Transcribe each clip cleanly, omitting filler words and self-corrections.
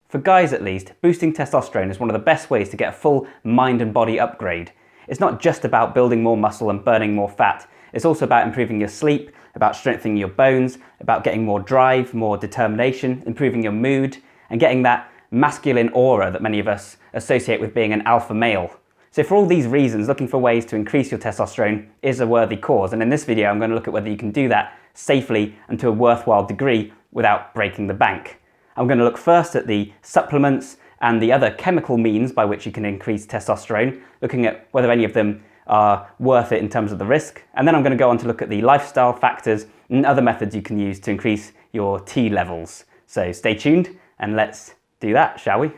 For guys at least, boosting testosterone is one of the best ways to get a full mind and body upgrade. It's not just about building more muscle and burning more fat, it's also about improving your sleep, about strengthening your bones, about getting more drive, more determination, improving your mood, and getting that masculine aura that many of us associate with being an alpha male. So for all these reasons, looking for ways to increase your testosterone is a worthy cause, and in this video I'm going to look at whether you can do that safely and to a worthwhile degree without breaking the bank. I'm going to look first at the supplements and the other chemical means by which you can increase testosterone, looking at whether any of them are worth it in terms of the risk, and then I'm going to go on to look at the lifestyle factors and other methods you can use to increase your T levels. So stay tuned and let's do that, shall we?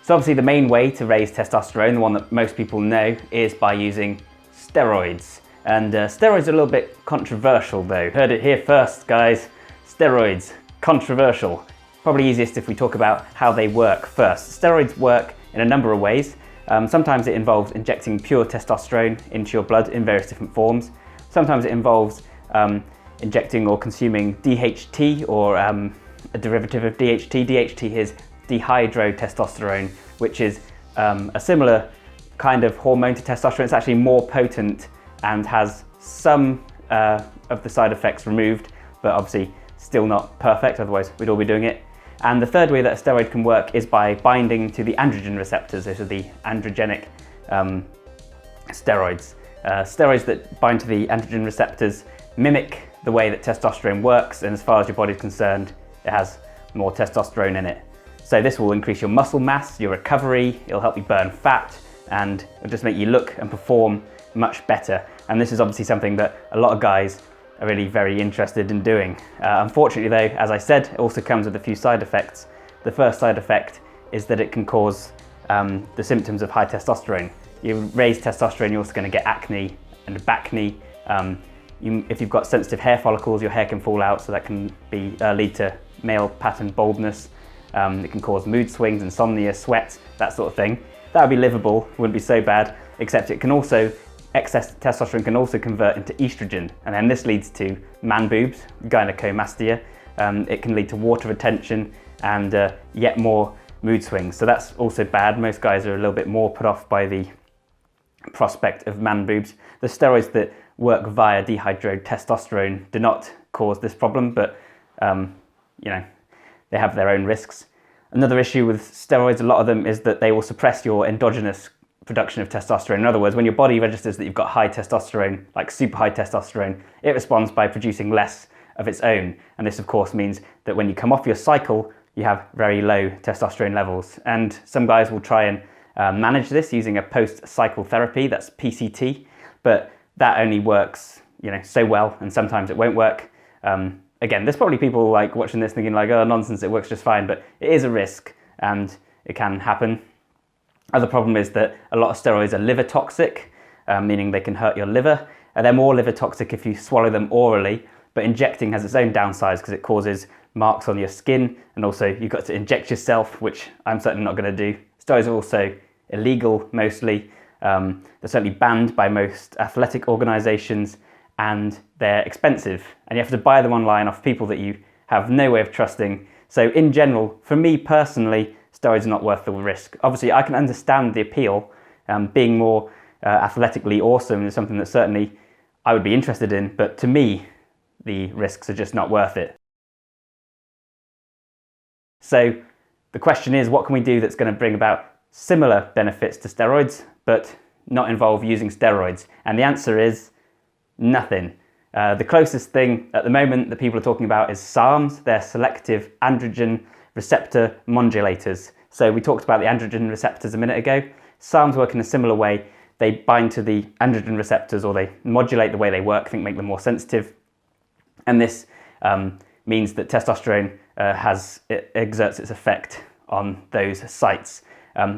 So obviously the main way to raise testosterone, the one that most people know, is by using steroids. And steroids are a little bit controversial though. Heard it here first, guys. Steroids, controversial. Probably easiest if we talk about how they work first. Steroids work in a number of ways. Sometimes it involves injecting pure testosterone into your blood in various different forms. Sometimes it involves injecting or consuming DHT or a derivative of DHT. DHT is dihydrotestosterone, which is a similar kind of hormone to testosterone. It's actually more potent and has some of the side effects removed, but obviously still not perfect, otherwise we'd all be doing it. And the third way that a steroid can work is by binding to the androgen receptors. Those are the androgenic steroids. Steroids that bind to the androgen receptors mimic the way that testosterone works, and as far as your body is concerned, it has more testosterone in it. So this will increase your muscle mass, your recovery, it'll help you burn fat, and it'll just make you look and perform much better. And this is obviously something that a lot of guys are really very interested in doing. Unfortunately though, as I said, it also comes with a few side effects. The first side effect is that it can cause the symptoms of high testosterone. You raise testosterone, you're also going to get acne and bacne. If you've got sensitive hair follicles, your hair can fall out, so that can lead to male pattern baldness. It can cause mood swings, insomnia, sweat, that sort of thing. That would be livable, wouldn't be so bad, except it can also, excess testosterone can also convert into estrogen, and then this leads to man boobs, gynecomastia. It can lead to water retention and yet more mood swings. So that's also bad. Most guys are a little bit more put off by the prospect of man boobs. The steroids that work via dihydrotestosterone do not cause this problem, but they have their own risks. Another issue with steroids, a lot of them, is that they will suppress your endogenous production of testosterone. In other words, when your body registers that you've got high testosterone, like super high testosterone, it responds by producing less of its own. And this of course means that when you come off your cycle, you have very low testosterone levels. And some guys will try and manage this using a post-cycle therapy, that's PCT, but that only works so well, and sometimes it won't work. Again, there's probably people like watching this thinking like, oh, nonsense, it works just fine, but it is a risk and it can happen. Other problem is that a lot of steroids are liver toxic, meaning they can hurt your liver. They're more liver toxic if you swallow them orally, but injecting has its own downsides because it causes marks on your skin, and also you've got to inject yourself, which I'm certainly not going to do. Steroids are also illegal mostly. They're certainly banned by most athletic organizations, and they're expensive, and you have to buy them online off people that you have no way of trusting. So in general, for me personally, steroids are not worth the risk. Obviously, I can understand the appeal. Being more athletically awesome is something that certainly I would be interested in, but to me, the risks are just not worth it. So the question is, what can we do that's going to bring about similar benefits to steroids, but not involve using steroids? And the answer is nothing. The closest thing at the moment that people are talking about is SARMs. They're selective androgen receptor modulators. So we talked about the androgen receptors a minute ago. SARMs work in a similar way. They bind to the androgen receptors, or they modulate the way they work, I think make them more sensitive. And this means that testosterone exerts its effect on those sites.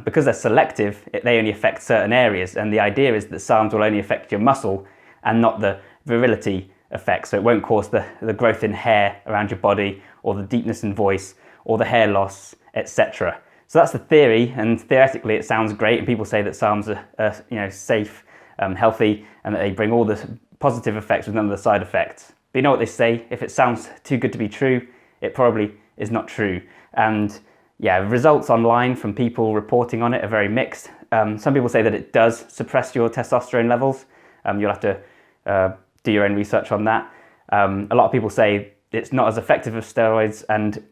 Because they're selective, they only affect certain areas, and the idea is that SARMs will only affect your muscle and not the virility effects. So it won't cause the growth in hair around your body, or the deepness in voice, or the hair loss, etc. So that's the theory, and theoretically it sounds great, and people say that SARMs are safe, healthy, and that they bring all the positive effects with none of the side effects. But you know what they say, if it sounds too good to be true, it probably is not true. And yeah, results online from people reporting on it are very mixed. Some people say that it does suppress your testosterone levels. You'll have to do your own research on that. A lot of people say it's not as effective as steroids, and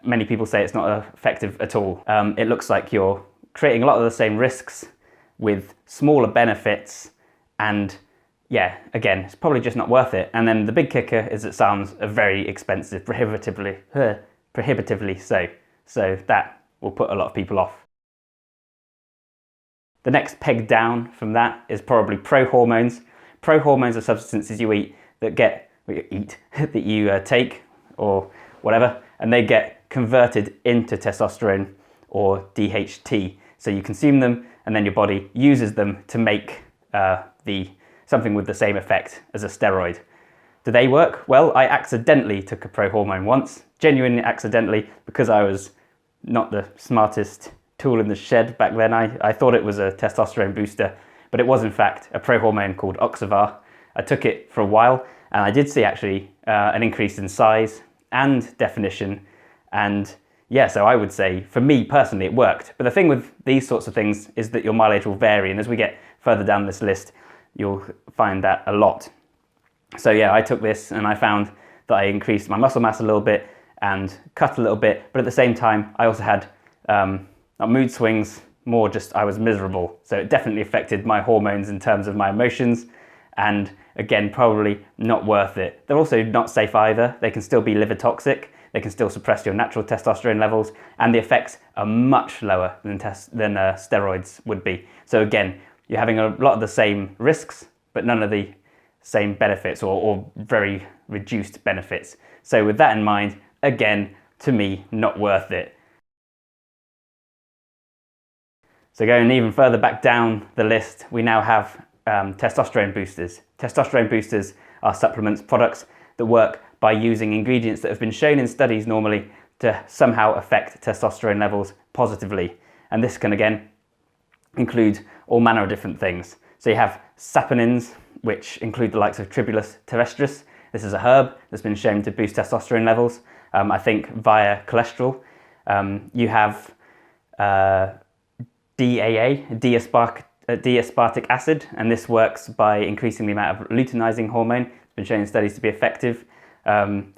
many people say it's not effective at all. It looks like you're creating a lot of the same risks with smaller benefits, and yeah, again, it's probably just not worth it. And then the big kicker is that SARMs are very expensive, prohibitively so. So that will put a lot of people off. The next peg down from that is probably prohormones. Prohormones are substances you eat that you take or whatever, and they get converted into testosterone or DHT. So you consume them, and then your body uses them to make something with the same effect as a steroid. Do they work? Well, I accidentally took a prohormone once, genuinely accidentally, because I was not the smartest tool in the shed back then. I thought it was a testosterone booster, but it was in fact a prohormone called Oxavar. I took it for a while, and I did see actually an increase in size and definition, and yeah, so I would say for me personally it worked. But the thing with these sorts of things is that your mileage will vary, and as we get further down this list, you'll find that a lot. So yeah, I took this and I found that I increased my muscle mass a little bit and cut a little bit, but at the same time I also had not mood swings, more just I was miserable. So it definitely affected my hormones in terms of my emotions, and again, probably not worth it. They're also not safe either. They can still be liver toxic, they can still suppress your natural testosterone levels, and the effects are much lower than steroids would be. So again, you're having a lot of the same risks, but none of the same benefits, or very reduced benefits. So with that in mind, again, to me, not worth it. So going even further back down the list, we now have testosterone boosters. Testosterone boosters are supplements, products that work by using ingredients that have been shown in studies normally to somehow affect testosterone levels positively. And this can again include all manner of different things. So you have saponins, which include the likes of Tribulus terrestris. This is a herb that's been shown to boost testosterone levels, I think via cholesterol. You have DAA, D-aspartic acid, and this works by increasing the amount of luteinizing hormone. It's been shown in studies to be effective, and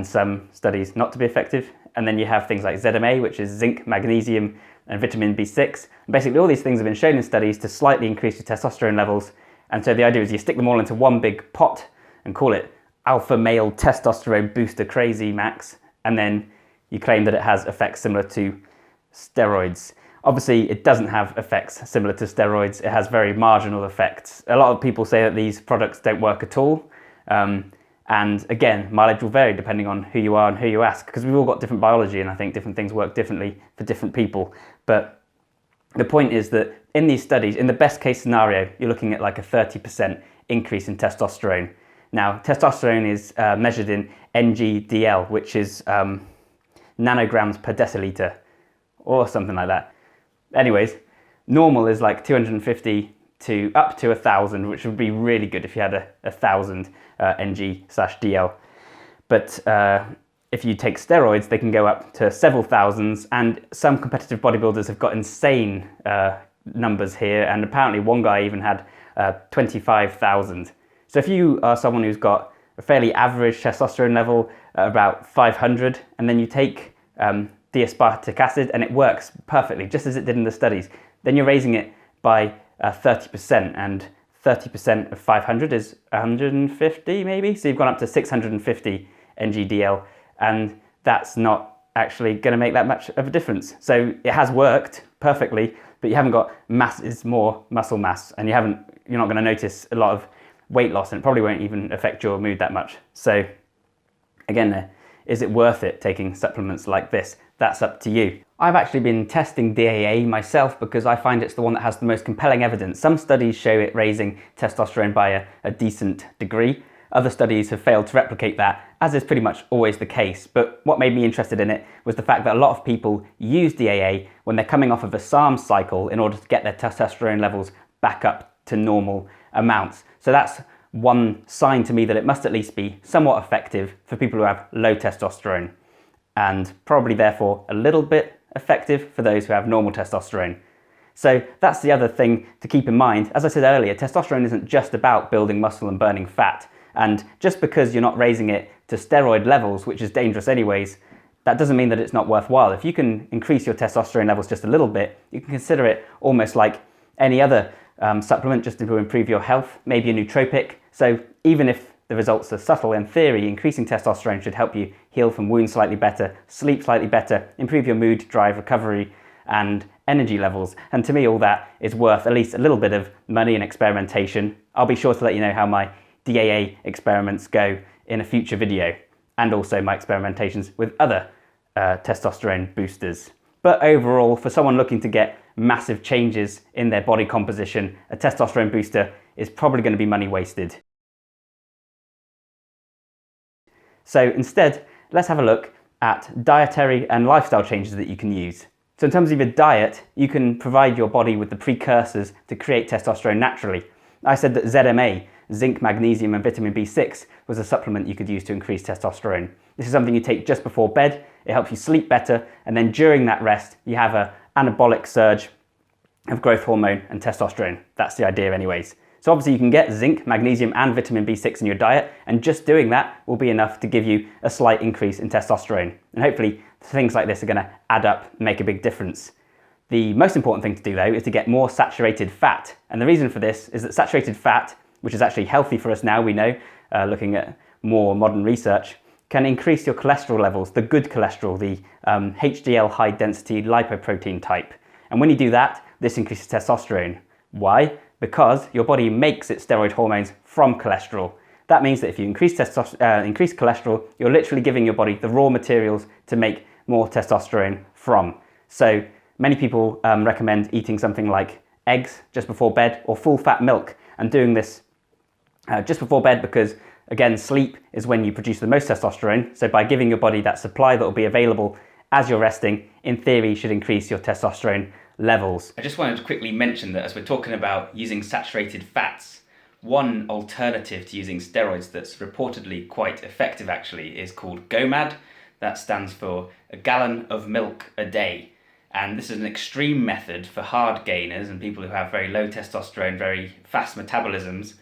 some studies not to be effective. And then you have things like ZMA, which is zinc, magnesium, and vitamin B6. And basically all these things have been shown in studies to slightly increase your testosterone levels. And so the idea is you stick them all into one big pot and call it alpha male testosterone booster crazy max, and then you claim that it has effects similar to steroids. Obviously it doesn't have effects similar to steroids, it has very marginal effects. A lot of people say that these products don't work at all, and again, mileage will vary depending on who you are and who you ask, because we've all got different biology, and I think different things work differently for different people. But the point is that in these studies, in the best case scenario, you're looking at like a 30% increase in testosterone. Now, testosterone is measured in NGDL, which is nanograms per deciliter, or something like that. Anyways, normal is like 250 to up to 1,000, which would be really good if you had a 1,000 NG/DL. But if you take steroids, they can go up to several thousands, and some competitive bodybuilders have got insane numbers here, and apparently one guy even had 25,000. So if you are someone who's got a fairly average testosterone level, about 500, and then you take D-aspartic acid and it works perfectly, just as it did in the studies, then you're raising it by 30%, and 30% of 500 is 150 maybe, so you've gone up to 650 NGDL, and that's not actually going to make that much of a difference. So it has worked perfectly, but you haven't got more muscle mass, and you're not going to notice a lot of weight loss, and it probably won't even affect your mood that much. So again, is it worth it taking supplements like this? That's up to you. I've actually been testing DAA myself because I find it's the one that has the most compelling evidence. Some studies show it raising testosterone by a decent degree, Other studies have failed to replicate that, as is pretty much always the case. But what made me interested in it was the fact that a lot of people use DAA when they're coming off of a SARM cycle in order to get their testosterone levels back up to normal amounts. So that's one sign to me that it must at least be somewhat effective for people who have low testosterone, and probably therefore a little bit effective for those who have normal testosterone. So that's the other thing to keep in mind. As I said earlier, testosterone isn't just about building muscle and burning fat. And just because you're not raising it to steroid levels, which is dangerous anyways, that doesn't mean that it's not worthwhile. If you can increase your testosterone levels just a little bit, you can consider it almost like any other supplement just to improve your health, maybe a nootropic. So even if the results are subtle, in theory, increasing testosterone should help you heal from wounds slightly better, sleep slightly better, improve your mood, drive, recovery, and energy levels. And to me, all that is worth at least a little bit of money and experimentation. I'll be sure to let you know how my DAA experiments go in a future video, and also my experimentations with other testosterone boosters. But overall, for someone looking to get massive changes in their body composition, a testosterone booster is probably going to be money wasted. So instead, let's have a look at dietary and lifestyle changes that you can use. So in terms of your diet, you can provide your body with the precursors to create testosterone naturally. I said that ZMA, zinc, magnesium and vitamin B6, was a supplement you could use to increase testosterone. This is something you take just before bed. It helps you sleep better, and then during that rest you have an anabolic surge of growth hormone and testosterone. That's the idea anyways. So obviously you can get zinc, magnesium and vitamin B6 in your diet, and just doing that will be enough to give you a slight increase in testosterone. And hopefully things like this are going to add up and make a big difference. The most important thing to do though is to get more saturated fat. And the reason for this is that saturated fat, which is actually healthy for us now, we know, looking at more modern research, can increase your cholesterol levels, the good cholesterol, the HDL high density lipoprotein type. And when you do that, this increases testosterone. Why? Because your body makes its steroid hormones from cholesterol. That means that if you increase cholesterol, you're literally giving your body the raw materials to make more testosterone from. So many people recommend eating something like eggs just before bed, or full fat milk, and doing this just before bed because, again, sleep is when you produce the most testosterone. So by giving your body that supply that will be available as you're resting, in theory should increase your testosterone levels. I just wanted to quickly mention that as we're talking about using saturated fats, one alternative to using steroids that's reportedly quite effective actually is called GOMAD. That stands for a gallon of milk a day. And this is an extreme method for hard gainers and people who have very low testosterone, very fast metabolisms,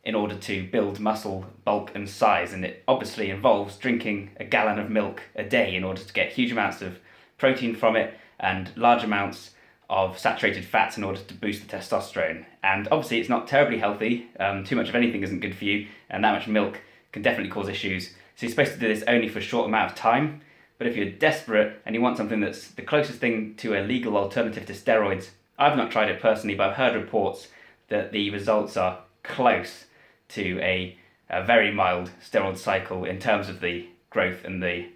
in order to build muscle, bulk and size. And it obviously involves drinking a gallon of milk a day in order to get huge amounts of protein from it and large amounts of saturated fats in order to boost the testosterone. And obviously it's not terribly healthy. Too much of anything isn't good for you, and that much milk can definitely cause issues. So you're supposed to do this only for a short amount of time. But if you're desperate and you want something that's the closest thing to a legal alternative to steroids, I've not tried it personally, but I've heard reports that the results are close to a very mild steroid cycle in terms of the growth and the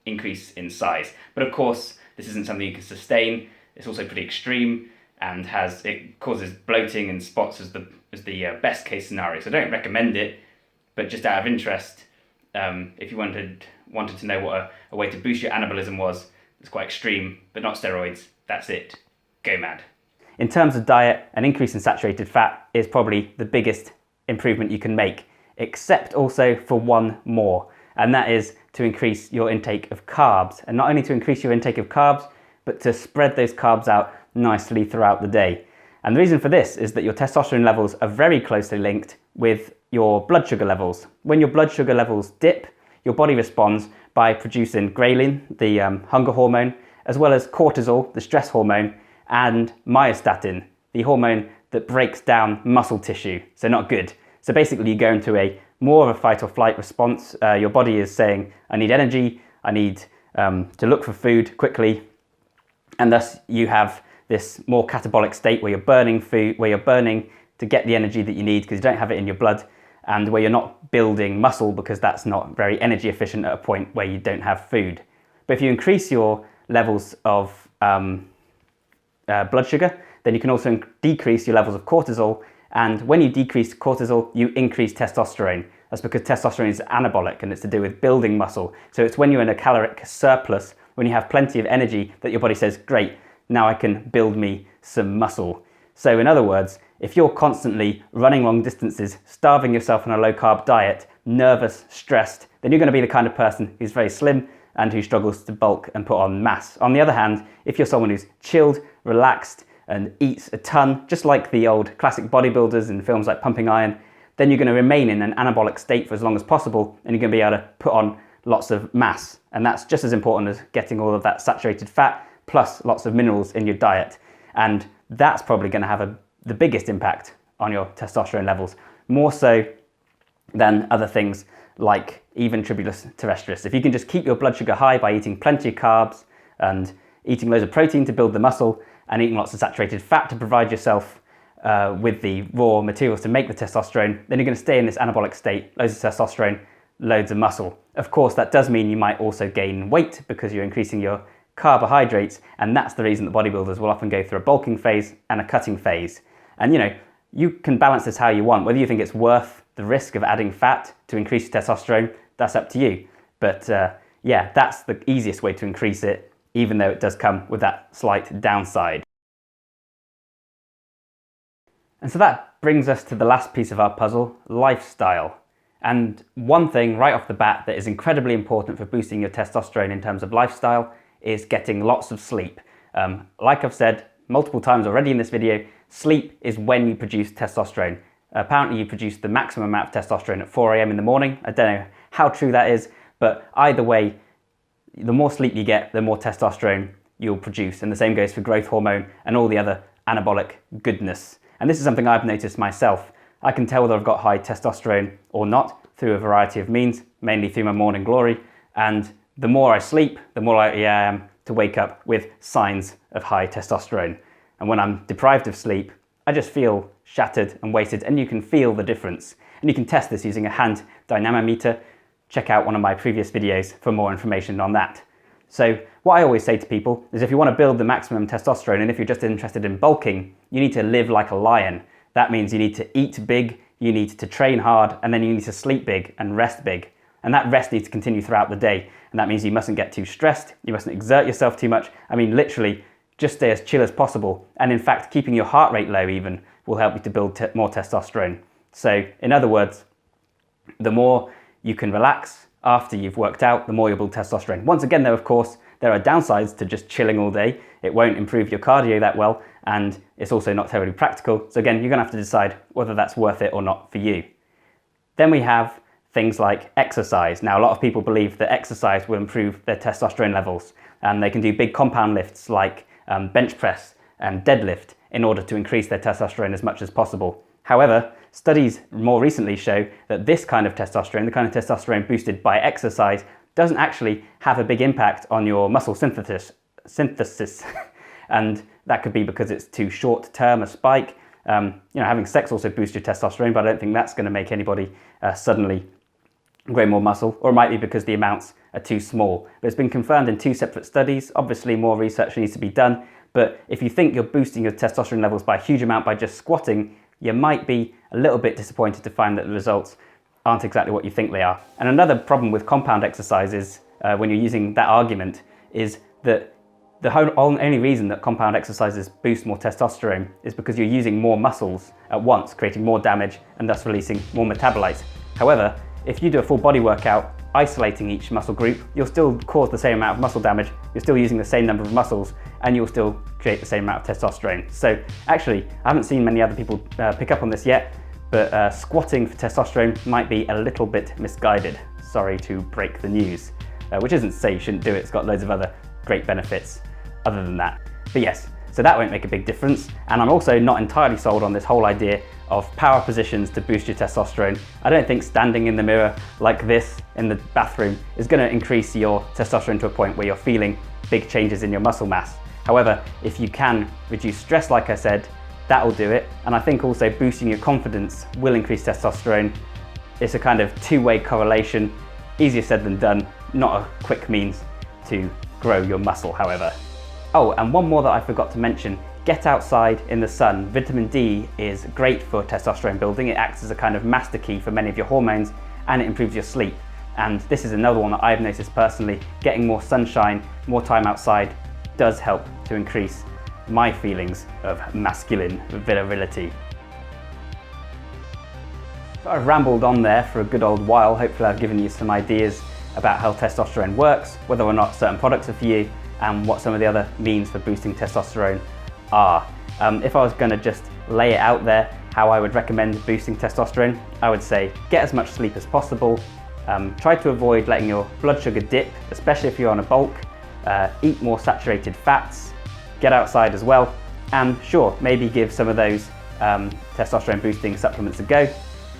increase in size. But of course, this isn't something you can sustain. It's also pretty extreme and it causes bloating and spots as the best case scenario. So I don't recommend it, but just out of interest, if you wanted to know what a way to boost your anabolism was, it's quite extreme, but not steroids. That's it. Go mad. In terms of diet, an increase in saturated fat is probably the biggest improvement you can make, except also for one more, and that is to increase your intake of carbs. And not only to increase your intake of carbs, but to spread those carbs out nicely throughout the day. And the reason for this is that your testosterone levels are very closely linked with your blood sugar levels. When your blood sugar levels dip, your body responds by producing ghrelin, the hunger hormone, as well as cortisol, the stress hormone, and myostatin, the hormone that breaks down muscle tissue. So not good. So basically you go into more of a fight or flight response. Your body is saying, I need energy, I need to look for food quickly. And thus you have this more catabolic state where you're burning food, where you're burning to get the energy that you need because you don't have it in your blood, and where you're not building muscle because that's not very energy efficient at a point where you don't have food. But if you increase your levels of blood sugar, then you can also decrease your levels of cortisol, And when you decrease cortisol, you increase testosterone. That's because testosterone is anabolic and it's to do with building muscle. So it's when you're in a caloric surplus, when you have plenty of energy, that your body says, great, now I can build me some muscle. So in other words, if you're constantly running long distances, starving yourself on a low carb diet, nervous, stressed, then you're going to be the kind of person who's very slim and who struggles to bulk and put on mass. On the other hand, if you're someone who's chilled, relaxed, and eats a ton, just like the old classic bodybuilders in films like Pumping Iron, then you're going to remain in an anabolic state for as long as possible, and you're going to be able to put on lots of mass. And that's just as important as getting all of that saturated fat, plus lots of minerals in your diet. And that's probably going to have the biggest impact on your testosterone levels, more so than other things like even tribulus terrestris. If you can just keep your blood sugar high by eating plenty of carbs and eating loads of protein to build the muscle and eating lots of saturated fat to provide yourself with the raw materials to make the testosterone, then you're going to stay in this anabolic state, loads of testosterone, loads of muscle. Of course, that does mean you might also gain weight because you're increasing your carbohydrates, and that's the reason that bodybuilders will often go through a bulking phase and a cutting phase. And you can balance this how you want. Whether you think it's worth the risk of adding fat to increase your testosterone, that's up to you. But yeah, that's the easiest way to increase it, even though it does come with that slight downside. And so that brings us to the last piece of our puzzle, lifestyle. And one thing right off the bat that is incredibly important for boosting your testosterone in terms of lifestyle is getting lots of sleep. Like I've said multiple times already in this video, sleep is when you produce testosterone. Apparently you produce the maximum amount of testosterone at 4 a.m. in the morning. I don't know how true that is, but either way, the more sleep you get, the more testosterone you'll produce. And the same goes for growth hormone and all the other anabolic goodness. And this is something I've noticed myself. I can tell whether I've got high testosterone or not through a variety of means, mainly through my morning glory. And the more I sleep, the more likely I am to wake up with signs of high testosterone. And when I'm deprived of sleep, I just feel shattered and wasted, and you can feel the difference. And you can test this using a hand dynamometer. Check out one of my previous videos for more information on that. So what I always say to people is if you want to build the maximum testosterone, and if you're just interested in bulking, you need to live like a lion. That means you need to eat big, you need to train hard, and then you need to sleep big and rest big. And that rest needs to continue throughout the day. And that means you mustn't get too stressed, you mustn't exert yourself too much. I mean, literally, just stay as chill as possible. And in fact, keeping your heart rate low even will help you to build more testosterone. So in other words, the more you can relax after you've worked out, the more you'll build testosterone. Once again though, of course, there are downsides to just chilling all day. It won't improve your cardio that well, and it's also not terribly practical. So again, you're gonna have to decide whether that's worth it or not for you. Then we have things like exercise. Now, a lot of people believe that exercise will improve their testosterone levels, and they can do big compound lifts like bench press and deadlift in order to increase their testosterone as much as possible. However, studies more recently show that this kind of testosterone, the kind of testosterone boosted by exercise, doesn't actually have a big impact on your muscle synthesis. And that could be because it's too short term a spike. Having sex also boosts your testosterone, but I don't think that's going to make anybody suddenly grow more muscle, or it might be because the amounts are too small. But it's been confirmed in 2 separate studies. Obviously more research needs to be done, but if you think you're boosting your testosterone levels by a huge amount by just squatting, you might be a little bit disappointed to find that the results aren't exactly what you think they are. And another problem with compound exercises, when you're using that argument, is that the only reason that compound exercises boost more testosterone is because you're using more muscles at once, creating more damage and thus releasing more metabolites. However, if you do a full body workout, isolating each muscle group, you'll still cause the same amount of muscle damage, you're still using the same number of muscles, and you'll still create the same amount of testosterone. So actually, I haven't seen many other people pick up on this yet, but squatting for testosterone might be a little bit misguided. Sorry to break the news, which isn't to say you shouldn't do it, it's got loads of other great benefits other than that. But yes, so that won't make a big difference. And I'm also not entirely sold on this whole idea of power positions to boost your testosterone. I don't think standing in the mirror like this in the bathroom is going to increase your testosterone to a point where you're feeling big changes in your muscle mass. However, if you can reduce stress, like I said, that will do it. And I think also boosting your confidence will increase testosterone. It's a kind of two-way correlation, easier said than done, not a quick means to grow your muscle, however. Oh, and one more that I forgot to mention get outside in the sun. Vitamin D is great for testosterone building. It acts as a kind of master key for many of your hormones, and it improves your sleep. And this is another one that I've noticed personally. Getting more sunshine, more time outside does help to increase my feelings of masculine virility. I've rambled on there for a good old while. Hopefully I've given you some ideas about how testosterone works, whether or not certain products are for you, and what some of the other means for boosting testosterone are. If I was going to just lay it out there, how I would recommend boosting testosterone, I would say get as much sleep as possible, try to avoid letting your blood sugar dip, especially if you're on a bulk, eat more saturated fats, get outside as well, and sure, maybe give some of those testosterone boosting supplements a go.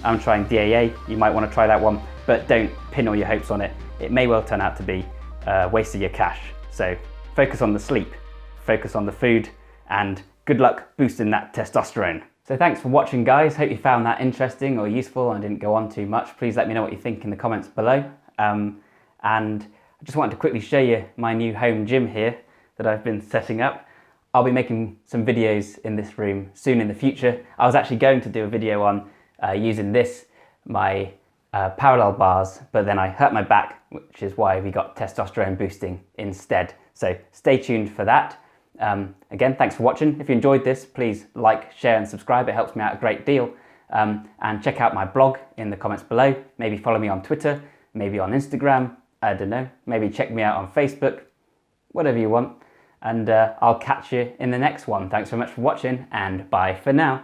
I'm trying DAA, you might want to try that one, but don't pin all your hopes on it. It may well turn out to be a waste of your cash. So focus on the sleep, focus on the food, and good luck boosting that testosterone. So thanks for watching, guys. Hope you found that interesting or useful and didn't go on too much. Please let me know what you think in the comments below. And I just wanted to quickly show you my new home gym here that I've been setting up. I'll be making some videos in this room soon in the future. I was actually going to do a video on using my parallel bars, but then I hurt my back, which is why we got testosterone boosting instead. So stay tuned for that. Again, thanks for watching. If you enjoyed this, please like, share and subscribe. It helps me out a great deal. And check out my blog in the comments below. Maybe follow me on Twitter, maybe on Instagram, I don't know. Maybe check me out on Facebook, whatever you want. And I'll catch you in the next one. Thanks so much for watching, and bye for now.